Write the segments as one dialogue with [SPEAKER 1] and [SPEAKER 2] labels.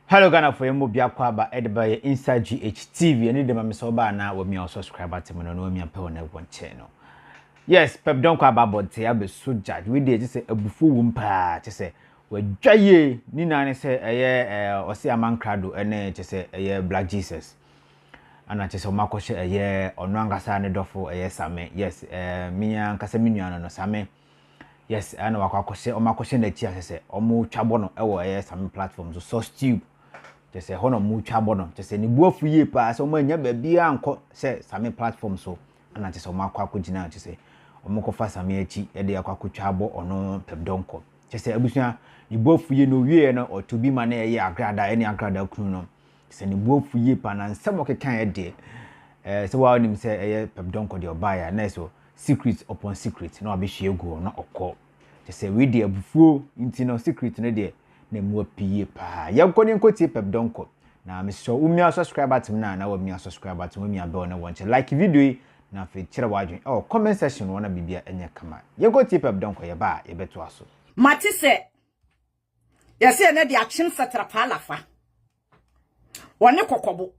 [SPEAKER 1] Hello Ghana for your mobile kwaba edeba inside H0T and the mama so ba na we me subscriber to me no me pay on one channel. Yes, Pep Donkor about te abe so judge we dey say abufu wumpa te say we dwaye ni na ne say ɔse Amankrado ene te say Black Jesus ana te say omakɔhye ɔno angasa ne dɔfo Same. Yes, me ankasa me nua no Same. Yes, ana wakɔhye omakɔhye na chi ase say ɔmo twabɔ no ɛwɔ Same platform so tube say hono mu twabɔ no say ni buafu yie pa say ɔmo anya ba bia ankɔ say Same platform so ana te say ɔmakɔ akɔgyina te say omokofa Same achi e de akɔtwabɔ ɔno Pep Donkor say abusua ni buafu yie no wie no otobi ma na Agradaa ene Agradaa kunu no say ni buafu yie pa na nsɛm ɔkekan e de say wa onim say Pep Donkor de ɔbaa na so secret upon secret na obehwie gu na ɔkɔ say we de abufuo nti no secret no de na mu apie pa yankɔ ne nkɔtie Pep Donkor na me so umia subscriber tim na wa umia subscriber tim umia bell na wonche like video na fe kyerɛ wadwen comment section wona bibia enye kama yankɔtie Pep Donkor ye ba ye beto aso
[SPEAKER 2] mate se yese ne de akyem setra pa lafa wone kokobo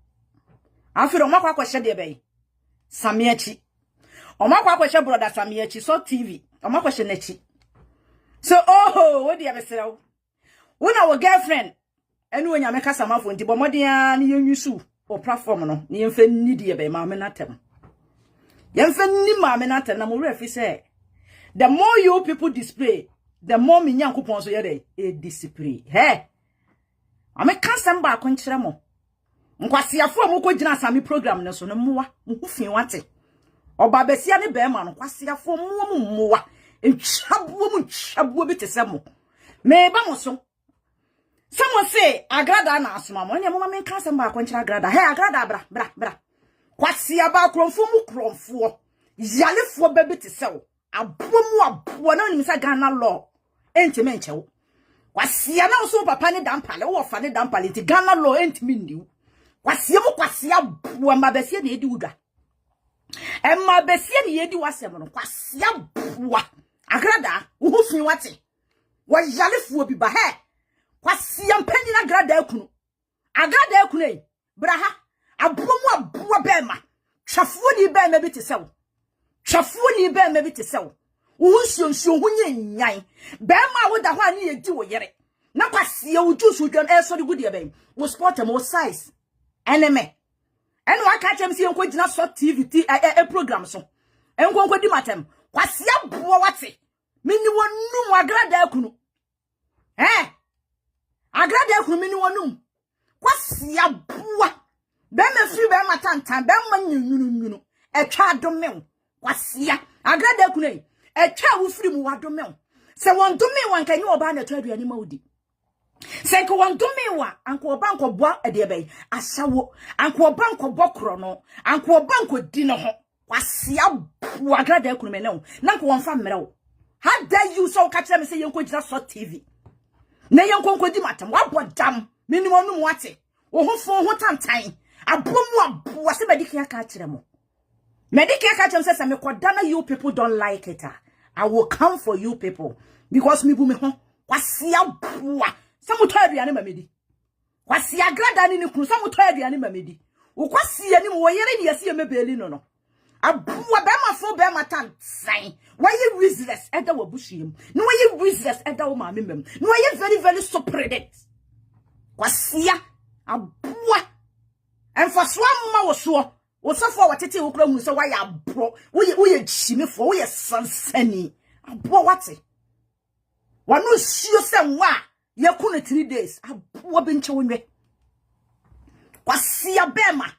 [SPEAKER 2] afiro makwa akɔhye de bɛyi Same achi omakwa akɔhye brother Same achi so TV omakɔhye nachi so wo de abesrew wona wo girlfriend enu onya meka samafo nti bomodia ne yenyusu o platform no ne yemfa nidi be ma me natem yemfa ni ma me natem na mo refi say the more you people display the more me nyankopon so yede e display ame kasem ba ko nkyere mo nkwasiafo mo ko gina Same program ne so no mowa mo hufin wate oba besia ne be ma no kwasiafo mo mowa entwabuo bi tesemo me ba mo so. Someone say Agradaa na asoma mo nya mama me kan sem ba ko nkyira Agradaa Agradaa bra kwasi aba kromfo mu kromfo yalefo baby tesew abomu na nim sa Ghana law entime nchewo kwasi na so papa ne dampale wo fa ne dampale ti Ghana law entime ndiw kwasi mu kwasi abo ma besie na edi wudwa emma besie na edi wasem no kwasi abo Agradaa wo fin wate wo yalefo bi ba kwasi ampanyi na Agradaa kunu braha abomu abo bema twafuo ni bema bi tesew wo nsuo hunye nyan bema wo da ho ani edi wo yere na kwasi wo juice dwan so de gudi bem wo sport am wo size eneme enu aka chem si enko gina so TV program so enko di matem kwasi abo wate mini wonu Agradaa kunu Agradaa kunu mini wonum kwasi abo bema fi bema tantan bema nyunyunu etwa adome kwasi Agradaa kunu etwa wo firi mu wadome se won dome wan kanyi oba na to aduane maudi se ko won dome wa anko oba anko boa ade bai asawo anko oba anko bokro no anko oba anko di no ho kwasi abo Agradaa kunu me na ko won fa mmerɛ how dare you so catch them say yenko gina so TV na yenko di matam wabodam minimum no wate wo ho fo ho tantan abomu abo se medike aka kire mo medike aka kire say me kodana you people don't like it I will come for you people because me bu me ho kwasi abo se moto aduane mamedi kwasi Agradaa ni kunu se moto aduane mamedi wo kwasi ani mo wo yere ni yesi emebeli no abo be ma fo be ma tantan why you restless eda wabushiem no why you restless eda wo maame mem no why you very very stupid kwasia aboa emfaso amma wo so wo sofo watete wo kura mu so why abro wo ye chimefo wo ye sansani aboa wate wano sio se nwa ye kunu 3 days aboa be nche wonwe kwasia bema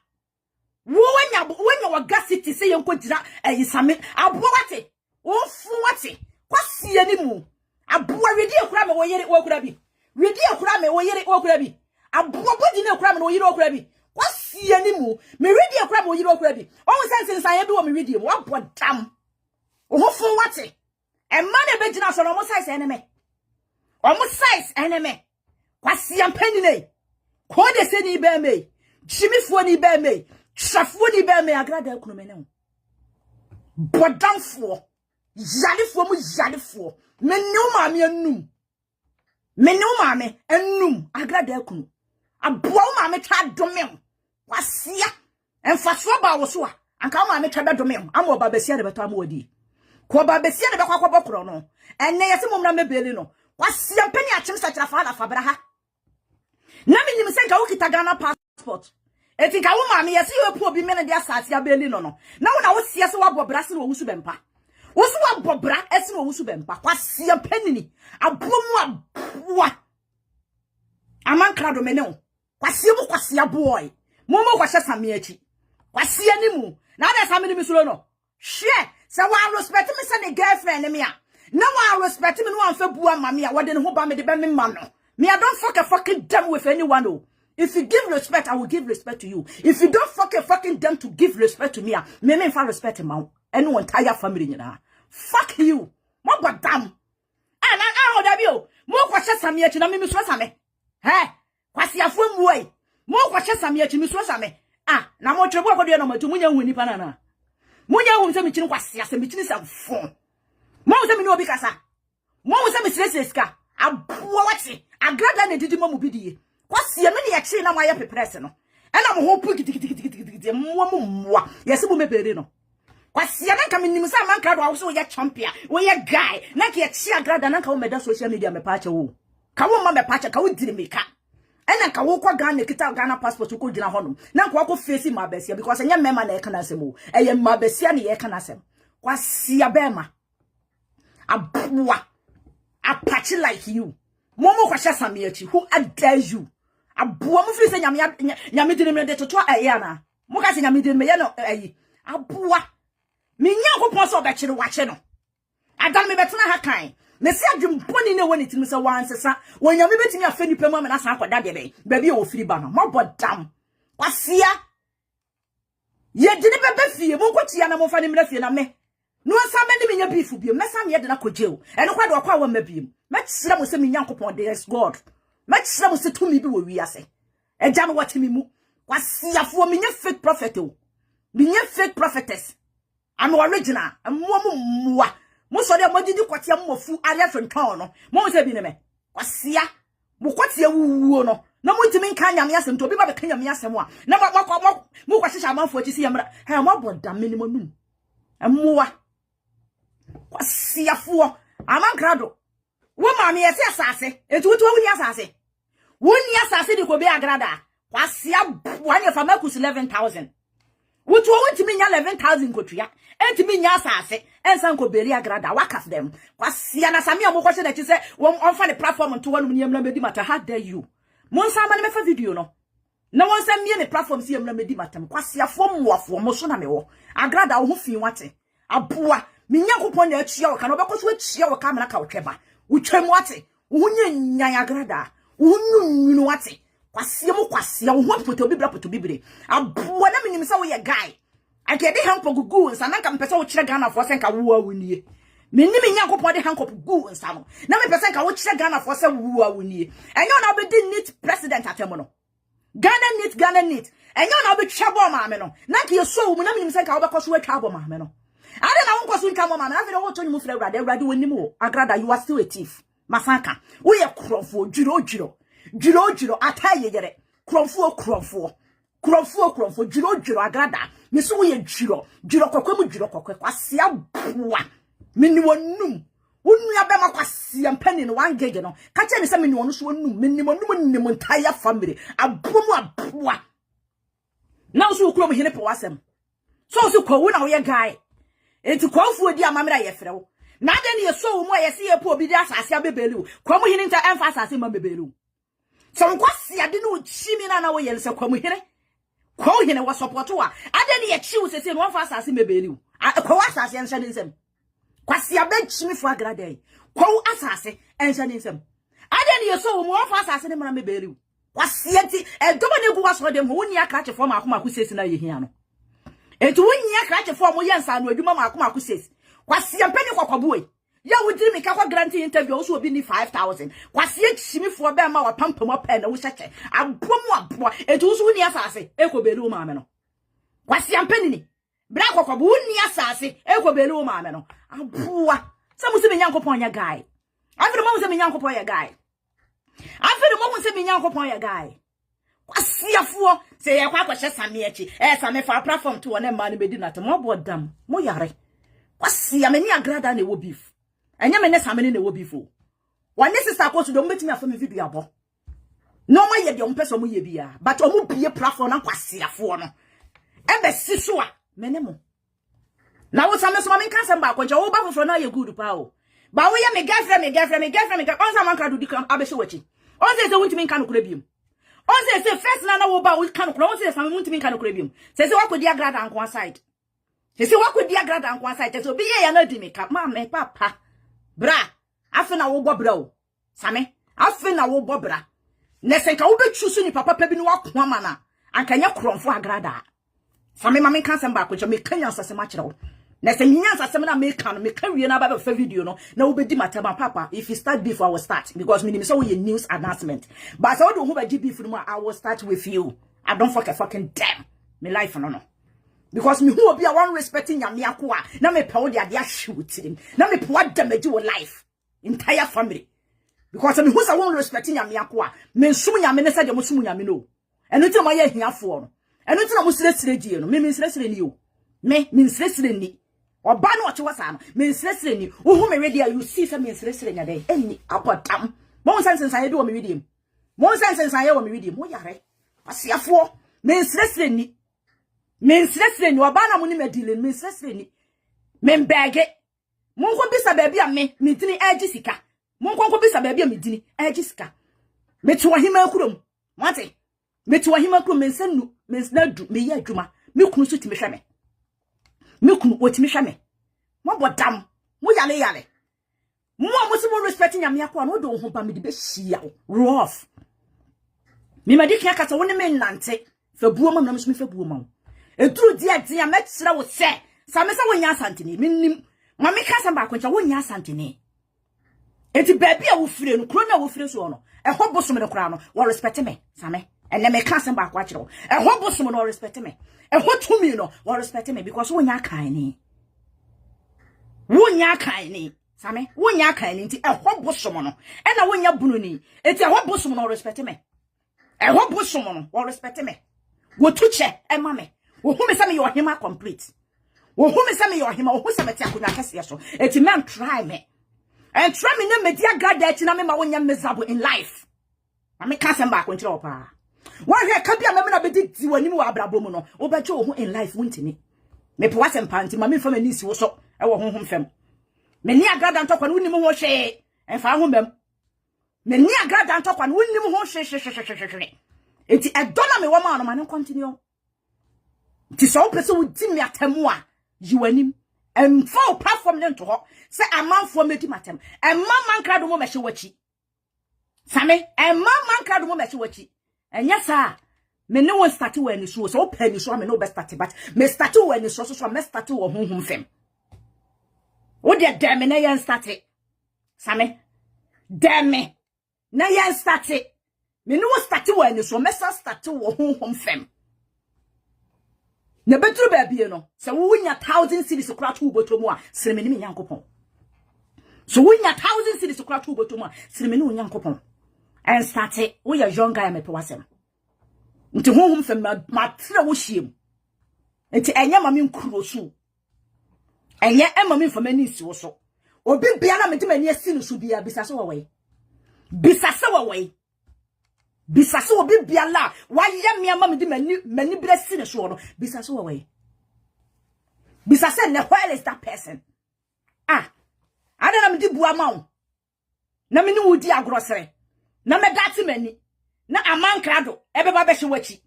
[SPEAKER 2] wanya wagasiti se yenko dira Same aboa wate ofu wate kwasi ani mu aboa wedi ekura me wo yere wo kura bi Ready okura me wo yire okura bi. Abobodi na okura me wo yire okura bi. Kwasi animu. Me ready okura me wo yire okura bi. On sense nsan bi wo me ready mo abodam. Wo fun wate. E man e begina so no mo size eneme. Omo size eneme. Kwasi ampani ne. Ko de se ni be me. Jimifo ni be me. Trafo ni be me agrada kuno me ne. Bodamfo. Yalefo mu yalefo. Me ne maame anum. Me ne maame anum agrada kuno. Aboa maame twa domem. Wasia. Emfaso ba wo so a. Anka maame twa domem. Amo ba besia de beto amo wadi. Ko ba besia de bekwa kwabokro no. Enne yese mumna mebele no. Wasia mpani achim sachira fa ala fabra ha. Na me nim se ka ukita Ghana passport. Eti ka wo maame yesi yo pu obi mene de asase abeli no no. Na wo na wo sie se wabobra se wo wusu bempa. Wo so wabobra ese wo wusu bempa. Wasia panini. Abomu aboa. Amankrado mene o. Wasia mu kwasia boy. Momo kwahye same achi. Wasia ni mu. Na da same ni misuro no. Hwe se wa respect me se ne girlfriend me a. Na wa respect me no anfa bua mame a wode ne ho ba me de be me ma no. Me I don't fucking damn with anyone oh. If you give respect, I will give respect to you. If you don't fucking damn to give respect to me, me if I respect him out. Any entire family you know. Fuck you. What but damn? And I hold up you. More questions some yet na me so same. He? Kwasi afom way. More questions some yet me so same. Ah, na mo twebo akodo no matu munya hu nipa na na. Munya hu se me chini kwasi ase me chini se fon. Mo se me no obi kasa. Mo se me sreseska. Aboa wati. Agrada na didi mo bidie. Kwasi me ne yakye na waye peprese no. E na mo ho pu gidigidi mo yesi mo mebere no. Kwasi na nka menim sa Amankrado a wo so ye champion, wo ye guy. Na ka yakye Agrada na nka wo meda social media me paache wo. Ka wo ma me paache ka wo diri me ka. E na nka wo kwa Ghana kita Ghana passport ko gina hono. Na nka wo ko face ma besia because enya mema na e kana asem o. E ye ma besia na ye kana asem. Kwasi abema. Aboa. Apache like you. Momo kwasha samiachi, who dare you? Abuwa mufri se nyame dine me de toto aye na. Mo ka se nyame dine me ye no ayi. Abuwa. Me nya kopon so obekire wache no. Adam me betena ha kan. Me se adwumponi ne woni timi se wansesa. Wonyame betimi afa nipa mu na san akoda de be. Ba bi e wo firi ba no. Mo bodam. Kwasia. Ye dine bebe fie, mo kwatia na mo fa ne mra fie na me. No asa me ni me nya bifu bi. Me sa me ye de na kogye. Eno kwa de okwa wa mabiem. Mechira mo se me nyankopon there is God. Mechira mo se tumi bi wo wiase. Eja no wati mi mu. Kwasiafo me nya fake prophet o. Me nya fake prophetess. I'm original. Muwa. Mo so de mo didi kwatia mo fu area fentwan no. Mo se bi ne me. Kwasia. Mo kwatia wuwo no. Na mo ntimi nka nyame asem to bi ba be ka nyame asem a. Na mo kwahyeha amanfo achi si yamra. Ha mo boda minimum num. Muwa. Kwasiafo Amankrado. Wo maame yesi asase etu wo wuni asase wuni asase di ko be Agrada kwasia wane famakus 11,000 wo to wo ntimi nya 11,000 kotua entimi nya asase ensan ko beri Agrada wakaf dem kwasia na same mo kwose na chi se won fa the platform to wonu nyamla medi mata how dare you mon sa ma ne mefa video no na won sa mie ne platform si nyamla medi mata kwasia fo moafo mo so na me wo Agrada wo ho fi wate aboa me nyankopon na achia wo ka no bekoso achia wo ka mena ka wo tweba Uchemu wate, unye nyanya Agrada, unyu wate, kwasia, uhuwa puto bibire. Abuwa na minimisa we ye guy. Ake de hanko gugu nsa, nanka mpesa uchire Ghana for senka uwa wuniye. Minimi nyanko po de hanko gugu nsa no. Na mpesa nka uchire Ghana for senka uwa wuniye. Enyo na obedi neat president atemono. Ghana neat. Enyo na obi chabo maame no. Nanka yeso umu na minimisa nka obekoso we chabo maame no. Ade na wonko so nka mama na afere wo tonyi mu fra Agrada woni mu Agrada you are still a thief masaka wo ye krofo jiro ataye yere krofo jiro Agrada me so wo ye jiro kokwa mu jiro kokwa kwasia boa meni wonum wonu abema kwasia mpani no 1 gig no ka che ne se meni wonu so wonum meni wonum entire family abomu aboa na so kuro mu hene pe wasem so kwa wo na wo ye guy enti kwamfo di amamra ye frɛ wo na de ne yeso wo mu ayese ye po obi di asase abebeli wo kwamu hini nta emfa asase ma bebeli wo so nkwasi ade no chimi na wo yele se kwamu hini wo support wo ade ne ye chi wo sese no emfa asase mebeli wo kwa asase enhye ne nsem kwasi abe chimi fo Agrada yi kwa asase enhye ne nsem Ade ne so wo mo fa asase ne mra me beri wasieti edomo ne gu waso dem ho ni aka chefo ma akoma kusesi na ye hia no etu wonyi aka chefo mo yensa no adwuma ma akoma kusesi kwasia mpani kwakwabo e ya wudiri me ka kwa guarantee interview so obi ni 5000 kwasia chimifo be ma wapampam apen na wo hyeche abomu abo etu so woni asase ekobeli wo maame no kwasia mpani ni bra kwakwabo woni asase ekobeli wo maame no aboa samu se me nyankopon ya guy afere mo se me nyankopon ya guy afere mo se me nyankopon ya guy kwasiafo se ye kwa kwahye same achi same fa platform to wona ma no bedi na mo bodam mo yare kwasia me ni agrada na ewo beef enya me ne same ne ewo beef o wone sister ko so do metimi afo me video abo no ma ye de ompeso mo ye bia but omo bie platform na kwasiafo no ebe siso a me ne mo na wo same so ma me kan sem ba ko nche wo ba foforo na ye good pa o ba wo ye me girlfriend onza Amankrado di kan abese wachi onze se wuntimi kan kura biom onze se first na wo ba wo kan kura onze se wuntimi kan kura biom se wakodi agrada anko side se wakodi agrada anko side se obi ye ya na di me ka ma me papa bra afi na wo bobra o same afi na wo bobra ne se ka wo betu so ni papa pa bi no wakoma ma na ankanya kromfo agrada same ma me kan sem ba ko me kanya nsase ma kire wo na se nyansa sem na me kan me kan wie na ba fa video no na wo bedi matama papa if you start before I will start because me so we news announcement but so do who be beef no I will start with you I don't fucking damn me life no because me who obi a one respecting nyame akoa na me pe wo de ade ahwew tirim na me pe wa damage wo life entire family because me who say one respecting nyame akoa me nsum nyame ne say de mo sum nyame no eno ti mo ye hiafo no eno ti na mo sire die no me sire ni o me sire ni oba no oche wasa no me sire ni wo hu me ready you see say me sire nya dey eni apotam mo sense ye do me ready mo sense ye wo me ready mo yare asiafo me sire ni oba na mo ni medile me sire ni me mbege mo nko bisa baabi a me dini agi sika mo nko bisa baabi a me dini agi sika me to ahima kurom wate me to ahima kurom me nsanu me nsnadu me ye adwuma me kunu so ti me hweme me kunu otimi hweme mo bodam mo yale mo se mo respect nyame akwa no do ho ba me di be hia rough me madi kia kasa woni me nante fa buo ma na so me fa buo ma eduru dia dia me kire wo se sa me se wonya asantene minnim ma me kasa ba kwancha wonya asantene enti baby a wo fire no kro na wo fire so no ho bosom ne kra no wo respect me sa me ene me kasa ba kwa kire wo ho bosom no respect me ho tumi no wo respect me because wonya kan ni same wonya kan ni nti ho bosom no ena wonya bunu ni enti ho bosom no respect me ho bosom no wo respect me wo tuche e ma me wo hu me say me your hima complete wo hu me say me your hima wo hu say me ti akonya kase so enti man try me and try me na media grada enti na me ma wonya miserable in life na me kasa mba akwanchira opa wa hwe ka bia me na bedi di wani mu abrabo mu no wo beje wo hu in life wuntini me po wasem panti ma me fa mani si wo so e wo honhom fam me ni agrada ntokwa no wuni mu ho hwe en fa ho mbam me ni agrada ntokwa no wuni mu ho hwe enti e dona me wo ma no ma no continue ti so pese wo di me atamu a yiwanim emfa platform ne nto ho se amanfo medi matem Amankrado mo mehye wachi same Amankrado mo mehye wachi enya sa me ne won start we ani so so pa ni so me no be start but me start we ani so me start wo honhom fem wo de dem na yan start same dem na yan start me no start we ani so me start wo honhom fem na betru baabie no se wo nya 1000 cities kura to botomu a sireme ni nyankopon so wo nya 1000 cities kura to botomu a sireme ni nyankopon and start wo ya young guy me pe wasem nti honhom fem ma tre wo hiem nti enya mame nkuro so enya emame mfamani si wo so obi bia na mede mani asi no so bia bisase wo we bisase obi bia la wa ye me ama mede mani bra si no so no bisase wo we bisase ne where is that person ada na mede bua ma wo na me ni wudi agrosere na me dati mani na Amankrado ebeba be hwe wachi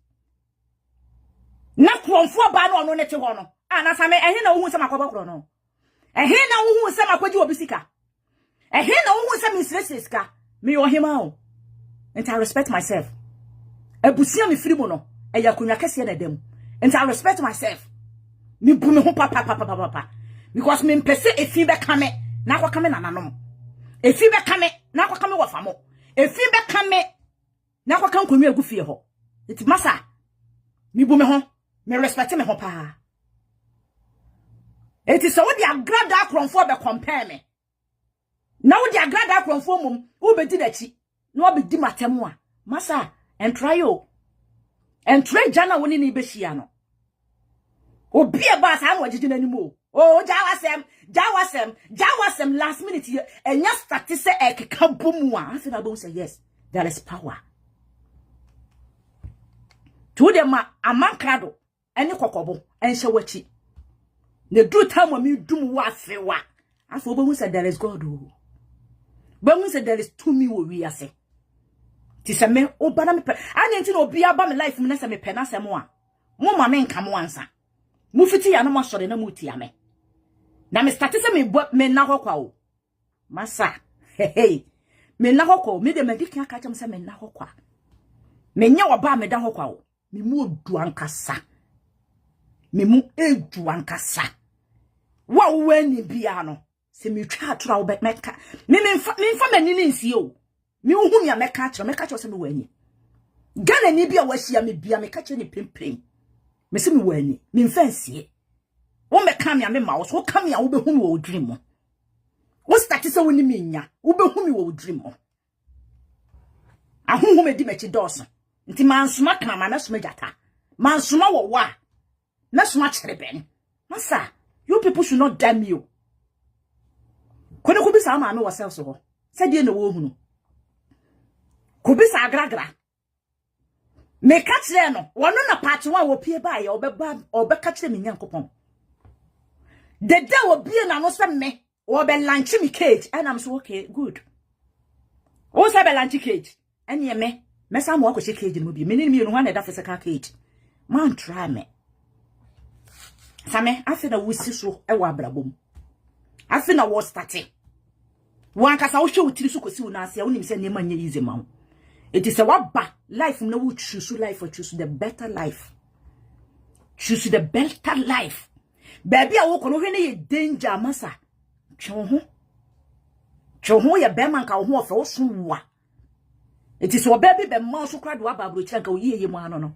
[SPEAKER 2] na kromfo ba no ne te ho no na same ehe na wo hu se makoba kro no ehe na wo hu se makoji obi sika ehe na wo hu se misresika me yo hima o. And I respect myself. Ebusia me free mo no. Eya konwa kese na dem. And I respect myself. Me bu me ho papa. Because me mpese efi be kame na akwa kame na nanom. Efi be kame na akwa kame wafamo. Efi be kame na akwa kan konwa egu fie ho. Iti masa. Me bu me ho. Me respect me ho pa. Iti so the Agradaa kronfo be compare me. Now the Agradaa kronfo mum wo be di dachi. No be di matemu a. Masa, and try yo. And try jana woni ni be hia no. Obi e ba sa anwo jiji nanimo. Oh, jawasem last minute here. And just start to say ekeka bomu a. Afi na bo say yes. There is power. To dem Amankrado ene kokobo enhye wachi. Ne do time when me dum wa fewa. Afi obo say there is God o. But say there is to me wo wi ase. Ti se me obana me pe. Ani nti no obi aba me life me na se me pe na se mo a. Mo ma me nka mo ansa. Mu fiti ya no mo sore na mu ti ame. Na me start se me na hokwa o. Masa. Hey. Me na hokwa me de medikan aka chem se me na hokwa. Me nya oba me da hokwa o. Me mu odu ankasa. Me mu edu ankasa. Wa wo ni bia no. Se me twa atura wo be meka. Me mfa manini nsi o. Me hu me meka atura se me wani. Gana ni bia wahia me bia me ka che ni pempem. Me se me wani. Me mfa nsie. Wo meka me ame ma wo so ka me a wo be hu me wo dream mo. Wo start se woni me nya. Wo be hu me wo dream mo. Ahunhu me di mechi doso. Nti mansuma kana ma na suma jata. Mansuma wo wa. Na suma kire ben. Masa, you people should not damn you. Kono ko bisa ma me yourself so ho. Say dey na wo hu no. Ko bisa agragra. Me ka kire no, wono na part 1 wo pie ba ye obeka kire me nyankopon. The day wo bie na no se me, wo be lunch me cage and I'm so okay, good. Wo se be lunch cage. Anye me sa mo akọ cage no bi. Me ni me no na da physical cage. Man try me. Same afi na wusi so e wa abrabom. Afi na wo start. Wan kasa wo hwe utiri so kosi wo na ase, wo nim se nema nya easy ma wo. It is a waba life na wo choose life or choose the better life. Choose the better life. Baby a wo kono hwe na ye danger masa. Twe ho ye be man ka wo ho ofe wo so wa. It is what baby be man so krado ababro kira ka wo ye mu ano no.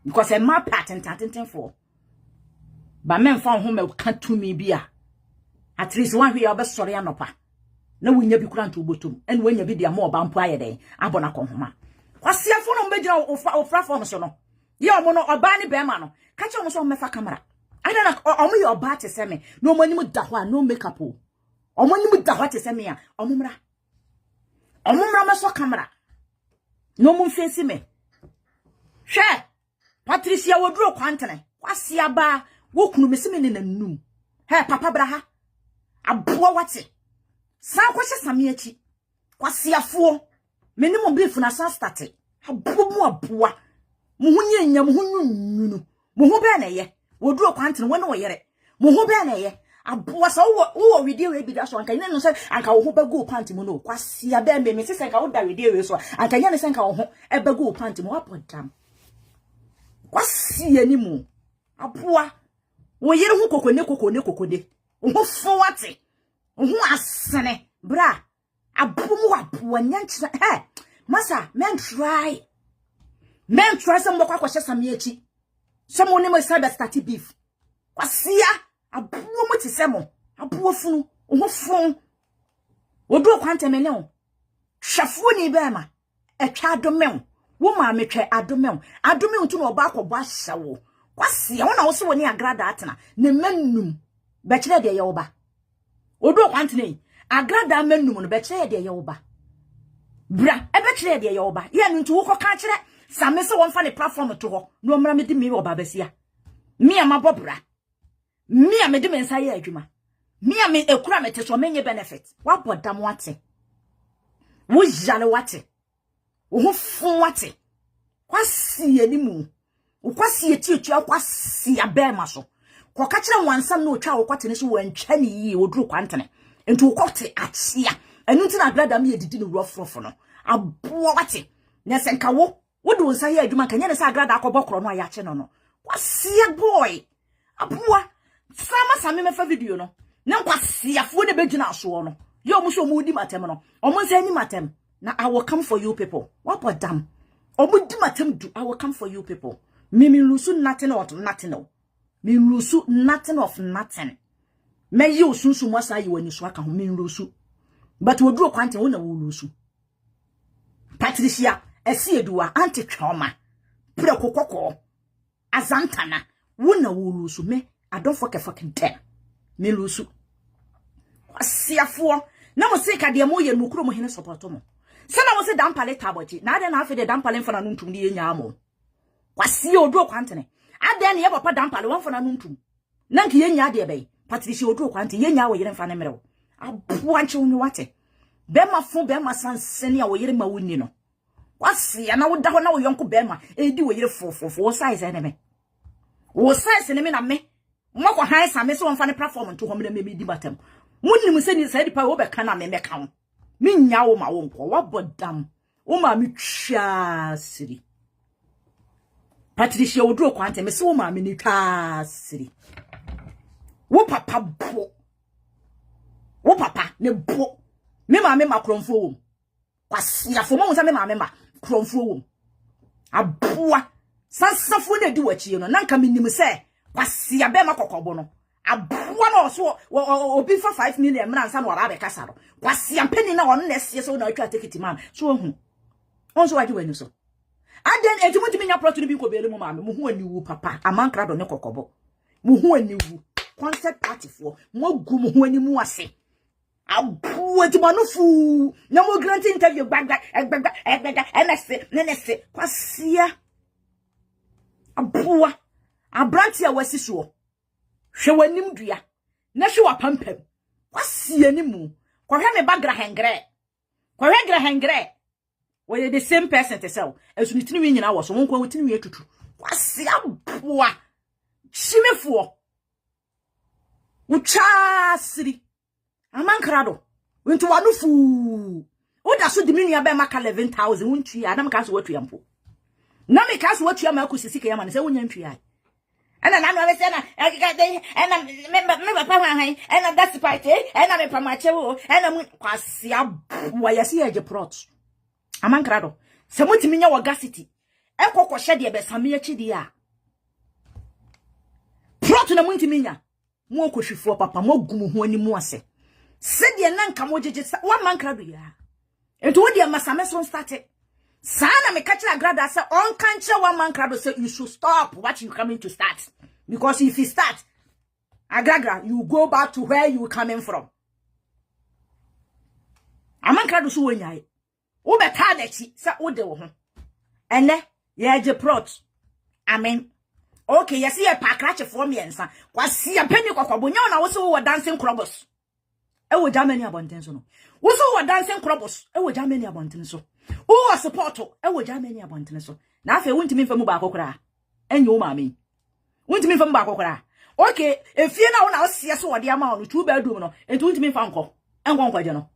[SPEAKER 2] Because a ma patent for. Ba men fa ho me ka to me bia. At least one hwe obe sori anopa. Na wonya bi kura nto obotom. En wonya bi dia mo oba mpo ayeden. Abona konhoma. Kwasiafo no mbegina ofra form so no. Ye omo no oba ni be ma no. Ka che omo so mefa camera. Ada na omo ye oba te se me. No omo ni mu da ho a no makeup o. Omo ni mu da ho te se me a. Omo mra me so camera. No omo face me. Hwe. Patricia wodro kwantene. Kwasia ba wo kunu me se me ne nanum. He papa braha. Aboa wate. San kwahye same achi. Kwasiafo. Me ni mo beef na san start. Aboa. Mo hu nyanya mo hu nyunu. Mo hu be na ye. Woduro kwantene wo ne wo yere. Mo hu be na ye. Aboa sa wo video we bi da so anka nya no se anka wo hu be go panty mo no. Kwasia be me se se ka wo da video we so anka nya ne se anka wo ho e be go panty mo apodam. Kwasia ni mo. Aboa. Wo yere hu kokone. Wo fo wate. Wo asene bra. Abumu aboa nyanchira. Hey, masa men try some kwa kwahye same achi. Some woni mo cyber start beef. Kwasia abumu ti semo. Abuo funu. Wo fun. Wo do kwantemene o. Hwafu ni be ma. Etwa adomem. Wo ma metwa adomem. Adomem ntu no ba akọbọ ahyawo. Kwasia wona wo se woni Agradaa atena. Ne mannum. Be kire de ye wo ba. Odo kwantene. Agradaa mannum no be kire de ye wo ba. Bra, e be kire de ye wo ba. Ye ntu wo ko ka kire. Same se won fa ne platform to ho. No mra me di me wo ba basia. Me amabo bra. Me a me di me nsa ye adwuma. Me a me ekura me te so menye benefit. Wa bodam wate. Wo jale wate. Wo fun wate. Kwasi animu. Wo kwasi eti kwasi abema so. Kwa ka kire wansam na otwa wo kwate ne so wantwa ne yi oduru kwantene. Enti wo kwate achia. enu ti na Agradaa me edidi no rofrofo no aboa wate na senka wo de wonsa ye adwuma kan ye ne sa Agradaa akobokro no ayache no kwasia boy aboa sama same me fa video no na kwasiafo ne begina aso no ye omo so omo di matem no omo nsa ni matem na I will come for you people what about them omo di matem do I will come for you people me lose nothing of nothing no me lose nothing of nothing me you sunsu mo sa ye wani so aka ho me lose but we do kwante wo na wo lose Patricia esi eduwa anti trauma pre kokoko azantana wo na wo lose me I don't fucking dare me lose asiafo na mo se ka de mo ye no kuro mo hene support mo se na mo se dampale taboji na ade na afi de dampale mfa na nuntum de yenya amo kwasi odu kwantene ade na ye papa dampale won mfa na nuntum na nke yenya ade be Patricia odu kwante yenya wo yere mfa na mere abu anche woni wate be ma fu be ma sansene a wo yere ma wonni no kwasi na wo da ho na wo yonko be ma edi wo yere fofofo wo size na me wo size ne me na me mo ko han sa me so mfa ne platform nto ho me me di batam munnim se ni sadi pa wo be kana me meka wo minya wo ma wo nko wo bodam wo ma me twa siri Patricia wo duro kwante me se wo ma me ni twa siri wo papa bo wo papa ne bo me ma me makromfo wo kwasi afo mo nsa me ma me ma kromfo wo aboa sansafo na di wachi no nanka minim se kwasi abe makokobo no aboa no so obi fa 5 million mna nsa no wara be kasa no kwasi ampeni na wono na sie so na atwa ticket man so hu onso waji wani so aden ejumutimi nya plot no bi ko bele mu ma me hu ani wu papa Amankrado ne kokobo mu hu ani wu concept party for mo gu mu hu ani mu ase aboa ti manufu na mo grant interview gbagba nse kwasia aboa abranti a wasi so hwe wanim dua na hwe wapampam wasi animu kohwe me bagra hengre we the same person to sell esu nitini wi nyina wo so won kwa witini wi etutu wasi aboa chimefo uchasiri Amankrado wintu wanufu oda so diminu ya be maka 11,000 wuntu ya na meka so watu yampo na meka so watu ya ma akusisike ya ma se wonya ntwi ya ana na no be se na ana me papa han ana that's party ana me pamache wo ana mu kwasi abwa yasi ya jeprot Amankrado se mutimi nya wagacity ekokko hye de be same ya chidi ya prot na mutimi nya mu okohwifo papa mo gumu ho ani mu ase Sidi na nka mo jeje wa Amankrado ya ento wo dia masame so start sana me catch Agradaa say on kanche wa Amankrado say you should stop what you coming to start because if you start Agradaa you go back to where you coming from Amankrado so wonyai wo be ta da chi say wo de wo ho ene ye je prot amen okay yes ye pa krache for me ensa kwasi apeni kokobo nya na wo so wo dancing crobos ewo Germany abonten so no wo so wo dancing crobos ewo Germany abonten so wo support ewo Germany abonten so na afa wontimi mfa mu ba akokora enye wo maame wontimi mfa mu ba akokora okay efie na wo na wo sie so wo de ama no 2 bedroom no enti wontimi mfa nko enkwankwaje no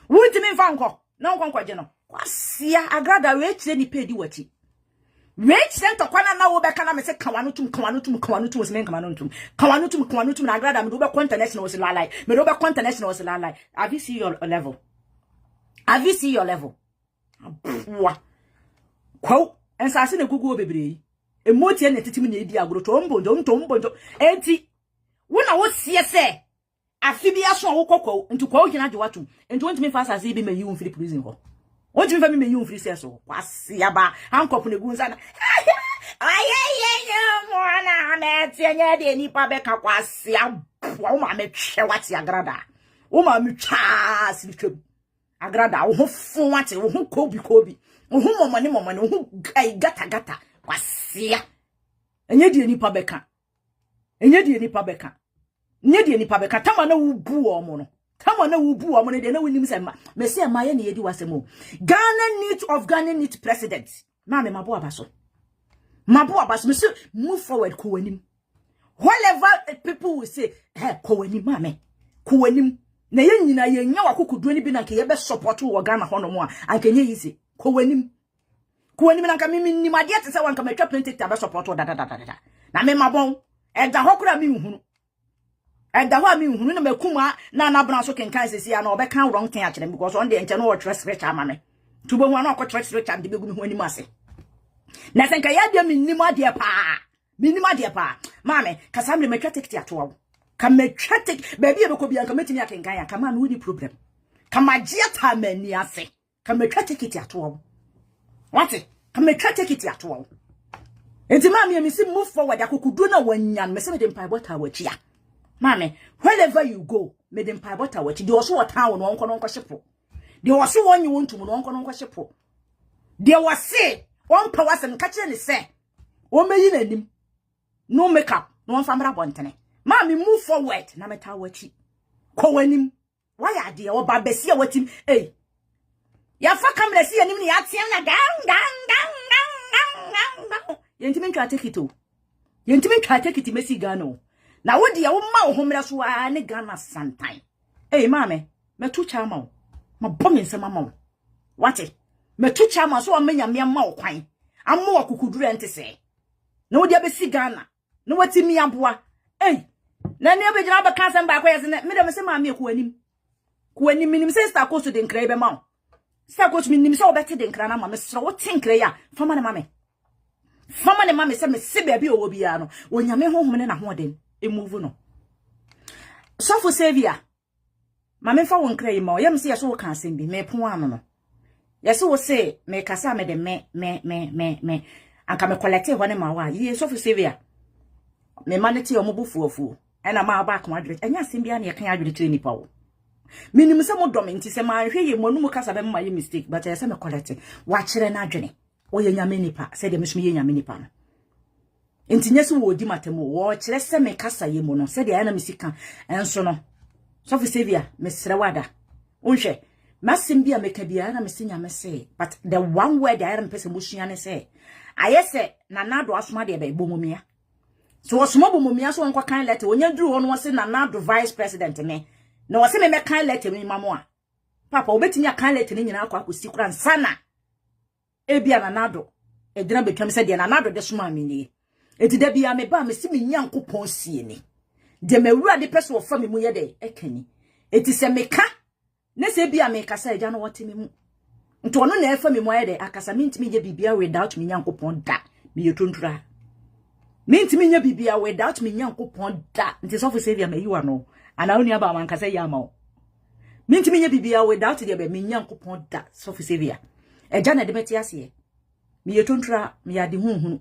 [SPEAKER 2] wontimi mfa nko na nkwankwaje no kwasia Agradaa we kire ni pedi wati we kire ntokwana na wo be kana me se kawanotum se men kawanotum na Agradaa me do be international was lalai me do be international was lalai have you see your level wa kwa ensase na gugu obebre emotie na titimi na edi agro tombo enti wo na wo sie se afibia so wo kokko nti kwa ohina dwatu enti wontimi fa asase bi me yi won free prison ho wontimi fa me yi won free se so kwase aba hankop na gunza na mwana ametie nya de nipa be ka kwase wo ma me twe wate Agradaa wo ma me twa sitwem Agradaa wo ho fo wate wo ho kobi wo ho momane wo ho gata kwase enye de nipa be ka nye de nipa be ka tama na wo bu omo no de na wonim se ma me se ma ye na yedi wasemo Ghana need president na me mabo abaso me say move forward ko wanim whatever people will say ko wanim mame ko wanim na ye nyina ye nya wakokuduo ni bi na nke ye be support wo Ghana hono mo a anka nye easy ko wanim na nka mimi nim ade te se wanka matwa plenty ta be support wo da na me mabon eda hokura mi nhunu eda ho a mi nhunu na makuma na na bra so kenkan sesi ya na obeka wrong thing a kire because on de enche no wo trust rich ama me tubo hu na ko trust rich am de begunu hu anim ase na senka ya de mi nim ade pa mame kasa me matwa ticket ato kametwa ticket baby e be ko bia nka metimi akenkan ya kama no ni problem kama giata mani ase kametwa ticket ato what kametwa ticket ato enti mame me si move forward akokudu na wanyan me se me de mpa bota wachia mame wherever you go me de mpa bota wachi de oso town no nko hyepo de oso wonyi wontum no nko hyepo de wose won pa wasem ka kire ne se o meyi nanim no makeup no famra bontene mame move forward na meta wachi ko wanim why ade o ba besi a watim ya fa kamera si anim ne ya tiam na gang yentimi ntwa tekito mesi Ghana na wodi ya wo ma wo homra so a ne Ghana santan mame metu chama wo ma bomi nsema ma wo wate metu chama so o menya me ma wo kwan ammo akukuduru ente se na wodi abesi Ghana na wati mi aboa na ne be jina ba kansa mba kwa yese me de me se mame ku anim minim se sta ko so de nkra be ma wo sta ko so minim se obete de nkra na ma me sro wo tinkra ya fama ne mame se me se baabi owo bia no onyame honhom ne na hoden move no so for savior mame fa won kra yi ma yam se yeso wo kan asem bi me pon ano no yeso wo se me kasa me de me anka me collect ho ne ma wa ye so for savior me maneti o mo bufuafu ena ma ba kan adwere enya asem bia na ye kan adwere tire nipa wo minim se mo dom nti se ma hwe ye mo nu mu kasa be ma ye mistake but ye se me collect wa kire na adwene o ye nyame nipa se de mesum ye nyame nipa no enti nyeso wo di matemo wo kire se me kasa ye mo no se de ana misika enso no so for savior me sere wada unhwe masem bia meka bia na mesinya me say but the one word I am person musua ne say ayese nanado asoma de be bomomia so osoma bomomia so onko kan letter onya duru ho no se nanado vice president ne na wose me kan letter mi mamo a papa obetinya kan letter ni nyina akwa akosi kura nsana ebia nanado edina betwam se de nanado de soma mi ni eti da bia me ba me si me nyankopon sie ni de mewura de pese wo fa me mu ye de ekani eti se meka ne se bia me kasa eja no wote me mu nto no na efa me mu ye de akasa mintimi je bibia without me nyankopon da me yetontura mintimi nya bibia without me nyankopon da nti so for savior me yiwa no ana oni aba man kasa ya ma mintimi nya bibia without de be me nyankopon da so for savior eja na de beti ase me yetontura me yade hunhunu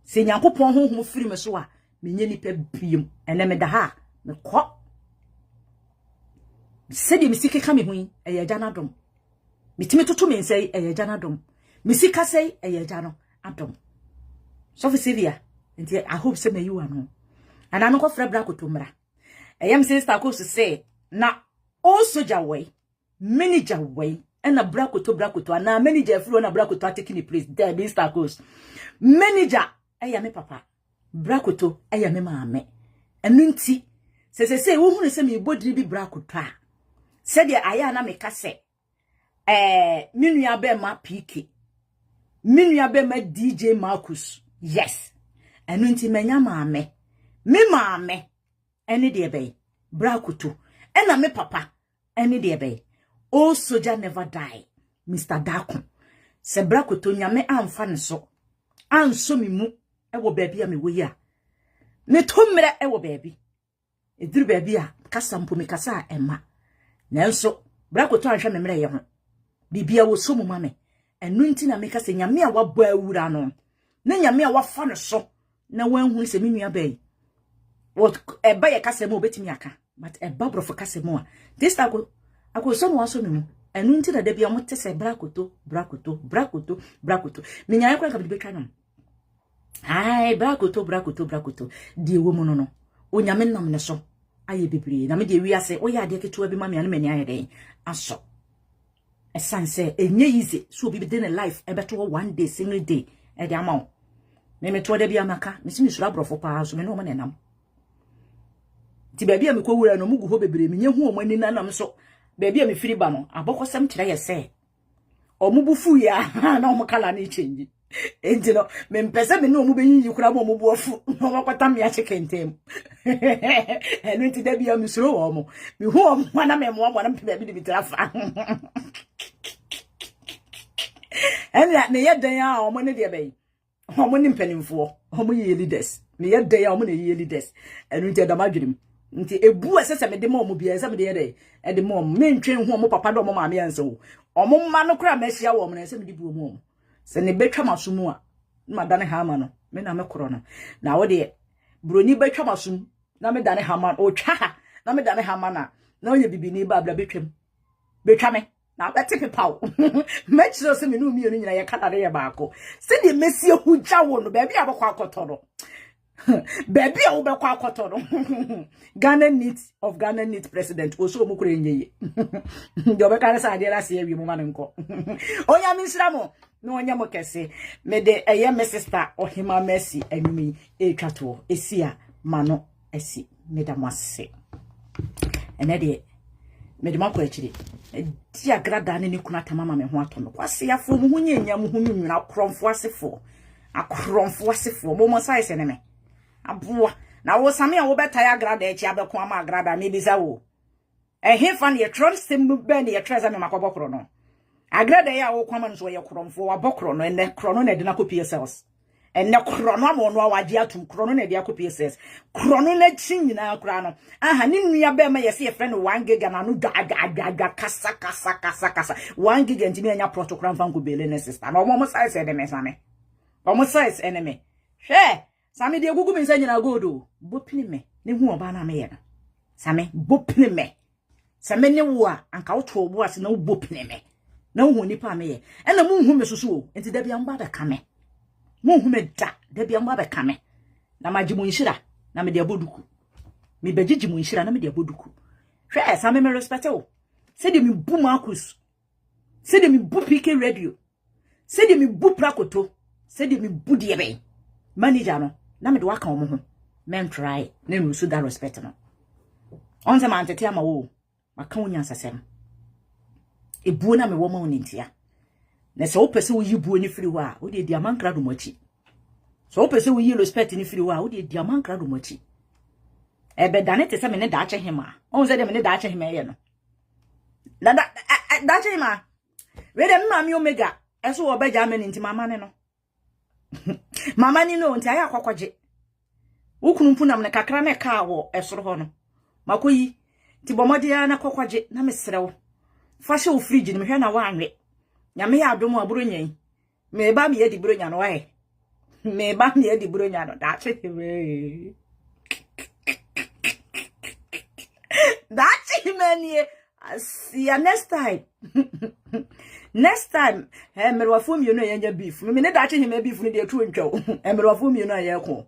[SPEAKER 2] se nyankopon honhom firi me so a menye nipa biem ene me da ha me kɔ se de misike ka me hu eye gya na dom mitimi toto me nsai eye gya na dom misika sei eye gya no adom so for sevia nti I hope say me you ano ana no ko fra bra kotomra eyam sister ko say na o soja way manager way ena bra koto ana manager fro na bra koto taking the place there Mr. Coast manager eya me papa brakoto eya me maame enu nti se wo hunu se me bodiri bi brakoto a se de aya na me ka se minua be ma PK minua be ma DJ Marcus yes enu nti menya maame me maame ene de be brakoto ena me papa ene de be o soldier never die Mr. Dakun se brakoto nyame amfa ne so anso mi mu ewo baabi a me wo ya me tomre ewo baabi eduru baabi a kasa mpo me kasa ema nanso brakoto anhwe me mre ye ho bibia wo so mu mame enu nti na me kasa nyame a wabɔ awura no na nyame a wafa no so na wanhu se me nua bai what eba ye kasa mu obetimi aka but eba brofo kasa mu a this ako so no waso me mu enu nti na da bia mo te se brakoto me nyaa kwa ka bi betwa no ai brakoto die wo mu no onyame nam ne so aye bebre na me de wi ase oya de ketewa bi mame ane mani aye den aso esanse enye easy so obi be dey in life e beto one day single day e de amawo me to de bi amaka me simi sura brofo pa so me no ma nenam ti baby am ko wura no mugu ho bebre me nyehu omani nanam so baby am firi ba no abokosem kire ye se omubufu ya na omukala na change enti no me mpese me no omubeyi kura mo omubuafu no makota me achekentem enu ti da bia me suro wo mo me hu omo na me mo na mpe baby bi trafa enya ne ye dan a omo ne de bayi omo ni mpanimfo omo ye leaders me ye dan a omo ne ye leaders enu ti da madwurim nti ebu asese me de mo omo bia ese me de ye de mo me ntwen hu omo papa do omo maame anso omo ma no kra mehia wo omo na ese me de bu omo se ne betwa masomu a ma dane ha ma no me na me koro no na wo de broni betwa masum na me dane ha ma o twa na me dane ha ma na o ye bibini ba bla betwam betwa me na beti pepaw mechiro se me no mi enu nyina ye kada ye baako se de mesi ehugya wo no ba bia bokwa akoto no baby a wo bekwa akoto no Ghana needs president oso mu kure nyeye do be kana sa de la se awi mu ma nko onya mi nsira mo no onya mo kese me de eye me sister ohima mercy anumi etwato esia mano esi me da mwase ene de me de makọ akiri di agrada ne kuna tamama me ho ato no kwase afo mu hunya nya mu hunu nwira kromfo asefo mo size ne me aboa na wo same a wo betaya agrada echi abeko ama agrada me biza wo ehefa ne yetron sem be ne yetreza me makobokro no agrada ya wo kwama no so ye kromfo wa bokro no ene krono na de na copy cells ene krono ama no awaje atum krono na de copy cells krono na chi nyina kra no aha ne nua be ma yese ye friend 1 giga na no dwa kasa 1 giga ntimi anya protocol fanko bele ne sister na omo size de me same omo size enemy hwe same de gugu me nyina godo bopini me ne hu oba na me ye no same bopini me same ne wo a anka wo to obo ase na wo bopini me na hu nipa me ye ena mu hu me susu o enti da bia mba da kame mu hu me da bia mba ba kame na majimu nshira na me de aboduku me begiji mu nshira na me de aboduku hwe same me respect o se de me bu makus se de me bu PK radio se de me bu prakoto se de me bu de be manager no na me de waka omo ho men try na me so that respect no on se man tete ama wo maka wonya sasem ebuo na me wo ma wonintia na se wo pese wo yibuo ni firi ho a wo de di Amankrado mochi so wo pese wo yi respect ni firi ho a wo de di Amankrado mochi ebe dane te se me ne da ache hima on se de me ne da ache hima ye no na da ache hima we de mma mi omega eso wo beja me nti mama ne no mama ni no nti aya kwakwaje ukunu mpunam ne kakra ne ka wo esoro ho no makoyi ti bomode ya na kwakwaje na mesrewo fa hye wo fridge ni mehwe na wa anwe nyame ya adom aburo nyan me ba me yedi buro nya no wae me ba me yedi buro nya no da chekwe da chimanie asia next time merwafo mi no yanya beef me ne da chehima beef no de tu ntwa merwafo mi no ye ko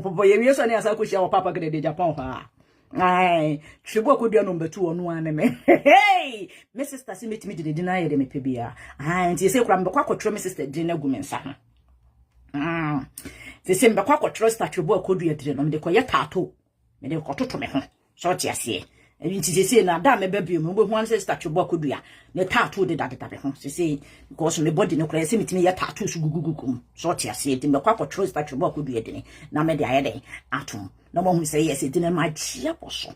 [SPEAKER 2] popo ye wi so ne asa ko hia wo papa gede de Japan ha ai chibo ko dua no mbetu onu ane me hey me sister si metimi de dina ye de me pebia ai nti se kura mbekwa kwotro me sister de na gu me nsa ho se mbekwa kwotro sister chibo ko dua de no me de ko ye tato me de ko toto me ho so ti ase nti se na da me babio me bo hu an sister chibo ko dua ne tato de da be ho se because me body no kura se metimi ye tato su gugugugu so ti ase de mbekwa kwotro sister chibo ko dua de ni na me de aye de atom no mo say yes it in my chia poso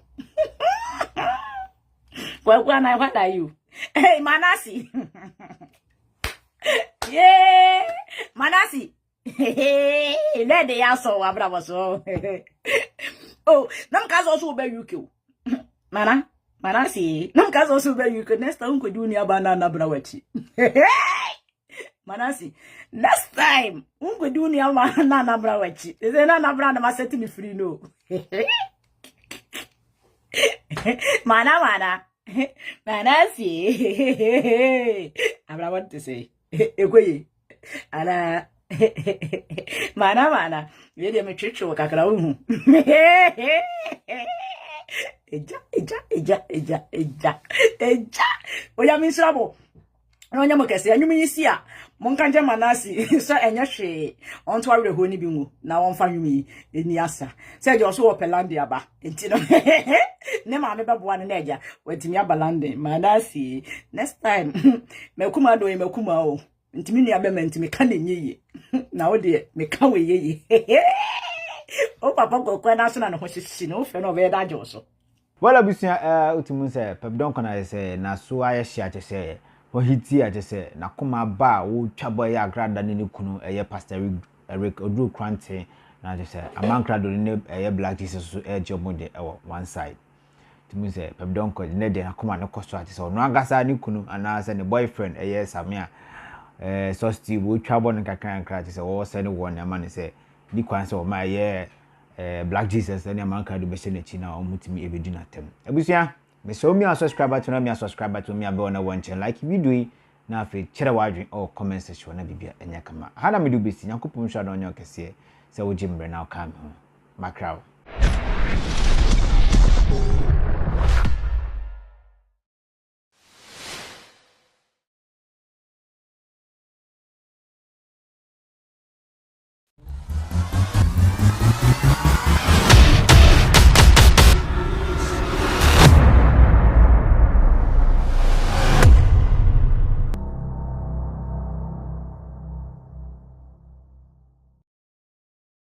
[SPEAKER 2] what are you hey Manasi yeah Manasi hey let the aso abra so oh nam kazo so be UK Manasi nam kazo so be UK next time ko dunia banana brawachi Manasi next time ungo dunia banana brawachi is na brand ma set me free no mana Manasi abra want to say ekoyi ala mana we dey me chicho kakra hu eja oya mi srabo no nya mo kese anwum yi si a monka nje manasi so enye hwe onto awerɛ ho ni bi mu na wonfa nwum yi eni asa se je so wo pelande aba enti no ne ma me beboa ne na eja watimi abalande manasi next time mekuma do mekuma o ntimi nua be mentimi ka na nyeye na wo de me ka we yeye o papa kokwa na so na ho hyehyɛ no fe no be da jo so
[SPEAKER 1] wala busia utimu se Pep Donkor na se na so aye hia che se wo hiti a che se na koma ba wo twabo ya agrada ne kunu eye pastor Eric Odru Krante na che se Amankrado ne eye Black Jesus so job de one side timu se Pep Donkor ne de na koma ne koso a che se no agasa ne kunu ana se ne boyfriend eye Samia so Steve wo twabo ne kakran che se wo se ne won na ma ne se ni kwan se o ma ye Black Jesus and Amankrado be sene chi na omutimi ebedu na tem abusia me so mi subscribe to me subscribe to me abe ona one channel like video yi na afi chere wadwen or comment section na bibia enya kama hana me do besi yakopum hwa na onye okese se wo jimbre na o kam ho makraw